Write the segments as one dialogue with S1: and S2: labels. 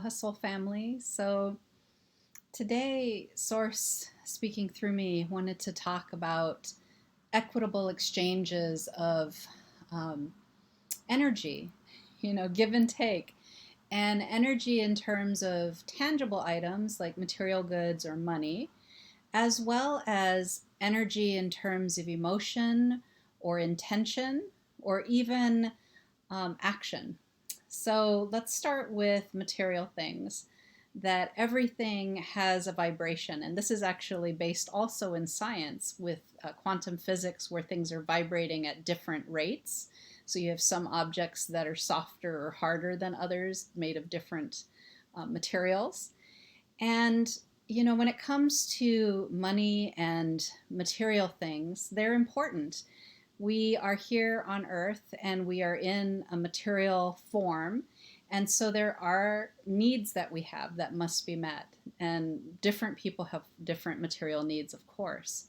S1: Hustle family. So today, Source, speaking through me, wanted to talk about equitable exchanges of um, energy, give and take, and energy in terms of tangible items like material goods or money, as well as energy in terms of emotion or intention or even action. So let's start with material things. That everything has a vibration, and this is actually based also in science with quantum physics, where things are vibrating at different rates. So you have some objects that are softer or harder than others, made of different materials. And when it comes to money and material things, they're important. We are here on earth and we are in a material form. And so there are needs that we have that must be met. And different people have different material needs, of course.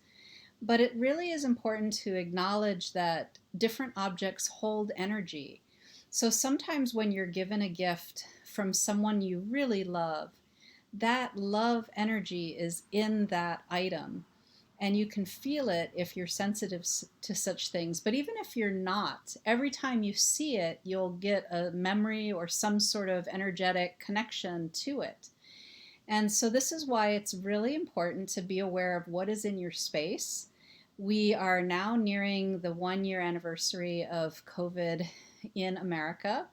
S1: But it really is important to acknowledge that different objects hold energy. So sometimes when you're given a gift from someone you really love, that love energy is in that item, and you can feel it if you're sensitive to such things. But even if you're not, every time you see it, you'll get a memory or some sort of energetic connection to it. And so this is why it's really important to be aware of what is in your space. We are now nearing the 1 year anniversary of COVID in America.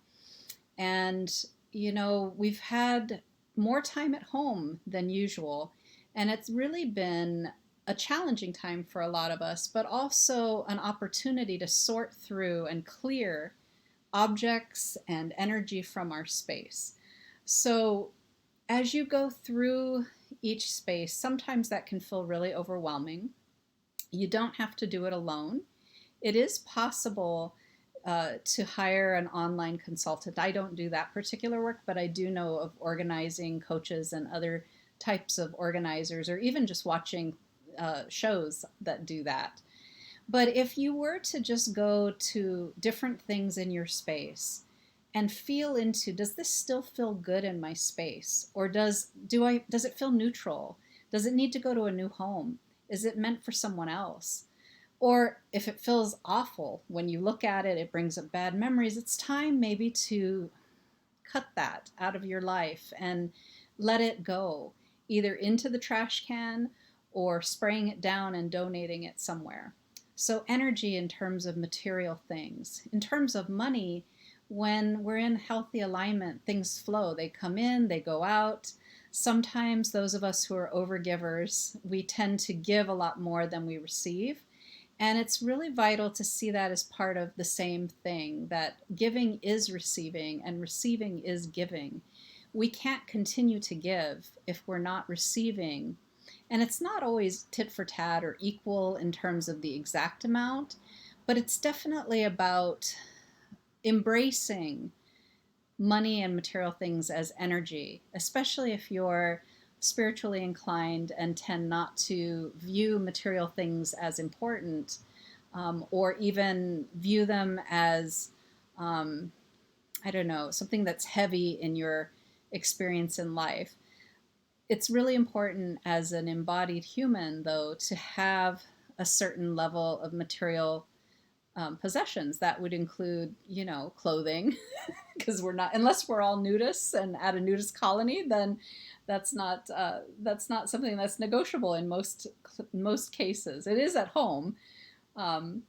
S1: And, we've had more time at home than usual. And it's really been a challenging time for a lot of us, but also an opportunity to sort through and clear objects and energy from our space. So, as you go through each space, sometimes that can feel really overwhelming. You don't have to do it alone. It is possible to hire an online consultant. I don't do that particular work, but I do know of organizing coaches and other types of organizers, or even just watching shows that do that. But if you were to just go to different things in your space and feel into, does this still feel good in my space, or does it feel neutral? Does it need to go to a new home? Is it meant for someone else? Or if it feels awful when you look at it, it brings up bad memories, it's time maybe to cut that out of your life and let it go, either into the trash can or spraying it down and donating it somewhere. So, energy in terms of material things. In terms of money, when we're in healthy alignment, things flow. They come in, they go out. Sometimes those of us who are overgivers, we tend to give a lot more than we receive. And it's really vital to see that as part of the same thing, that giving is receiving and receiving is giving. We can't continue to give if we're not receiving. And it's not always tit for tat or equal in terms of the exact amount, but it's definitely about embracing money and material things as energy, especially if you're spiritually inclined and tend not to view material things as important, or even view them as, um, I don't know, something that's heavy in your experience in life. It's really important as an embodied human, though, to have a certain level of material possessions. That would include, clothing, because we're not, unless we're all nudists and at a nudist colony, then that's not something that's negotiable in most cases. It is at home. Um,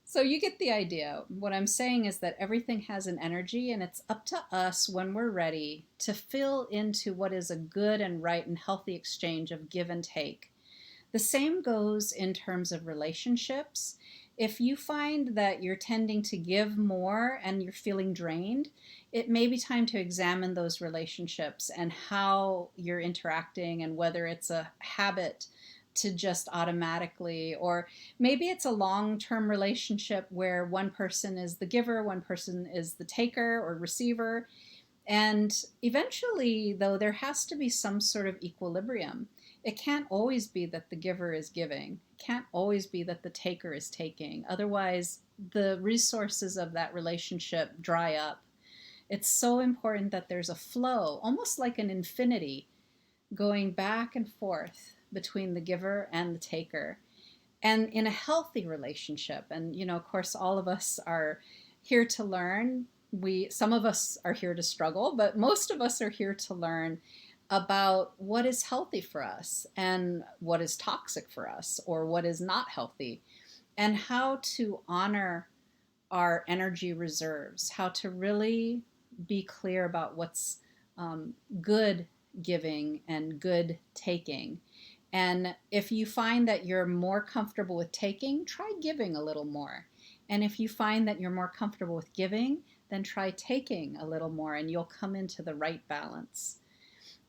S1: so you get the idea. What I'm saying is that everything has an energy, and it's up to us when we're ready to fill into what is a good and right and healthy exchange of give and take. The same goes in terms of relationships. If you find that you're tending to give more and you're feeling drained, it may be time to examine those relationships and how you're interacting, and whether it's a habit to just automatically, or maybe it's a long-term relationship where one person is the giver, one person is the taker or receiver. And eventually, though, there has to be some sort of equilibrium. It can't always be that the giver is giving. It can't always be that the taker is taking. Otherwise, the resources of that relationship dry up. It's so important that there's a flow, almost like an infinity, going back and forth between the giver and the taker, and in a healthy relationship. And of course, all of us are here to learn. Some of us are here to struggle, but most of us are here to learn about what is healthy for us and what is toxic for us, or what is not healthy, and how to honor our energy reserves, how to really be clear about what's good giving and good taking. And if you find that you're more comfortable with taking, try giving a little more. And if you find that you're more comfortable with giving, then try taking a little more, and you'll come into the right balance.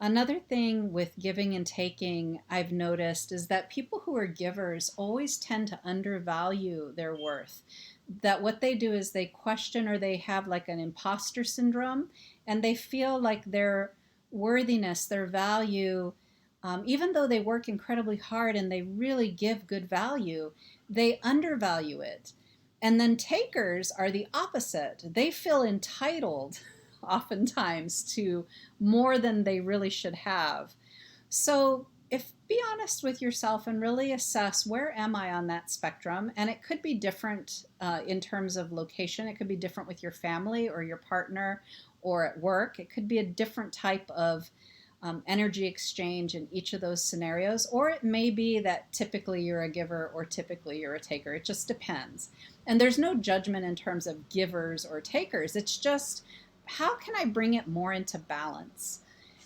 S1: Another thing with giving and taking I've noticed is that people who are givers always tend to undervalue their worth. That what they do is they question, or they have like an imposter syndrome, and they feel like their worthiness, their value, even though they work incredibly hard and they really give good value, they undervalue it. And then takers are the opposite. They feel entitled oftentimes to more than they really should have. So if be honest with yourself and really assess, where am I on that spectrum? And it could be different in terms of location. It could be different with your family or your partner or at work. It could be a different type of energy exchange in each of those scenarios. Or it may be that typically you're a giver or typically you're a taker. It just depends. And there's no judgment in terms of givers or takers. It's just, how can I bring it more into balance?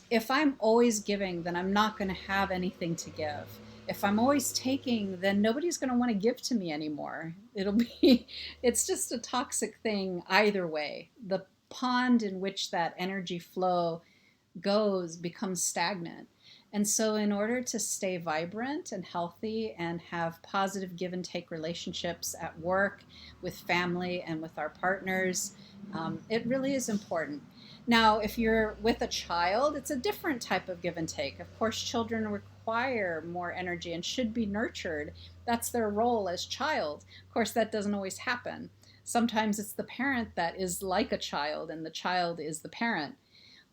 S1: If I'm always giving, then I'm not going to have anything to give. If I'm always taking, then nobody's going to want to give to me anymore. It's just a toxic thing either way. The pond in which that energy flow goes becomes stagnant. And so, in order to stay vibrant and healthy and have positive give and take relationships at work, with family, and with our partners, it really is important. Now, if you're with a child, it's a different type of give and take. Of course, children require more energy and should be nurtured. That's their role as child. Of course, that doesn't always happen. Sometimes it's the parent that is like a child and the child is the parent.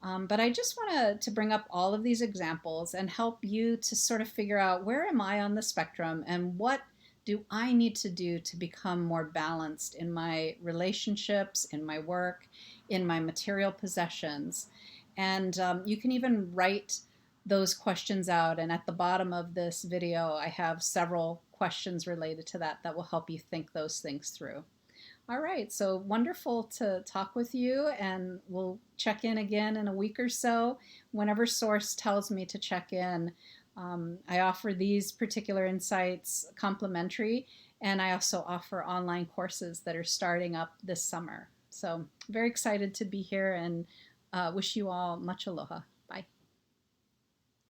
S1: But I just want to bring up all of these examples and help you to sort of figure out, where am I on the spectrum and what do I need to do to become more balanced in my relationships, in my work, in my material possessions. And you can even write those questions out. And at the bottom of this video, I have several questions related to that that will help you think those things through. All right, so wonderful to talk with you, and we'll check in again in a week or so whenever Source tells me to check in. I offer these particular insights complimentary, and I also offer online courses that are starting up this summer. So very excited to be here, and wish you all much aloha.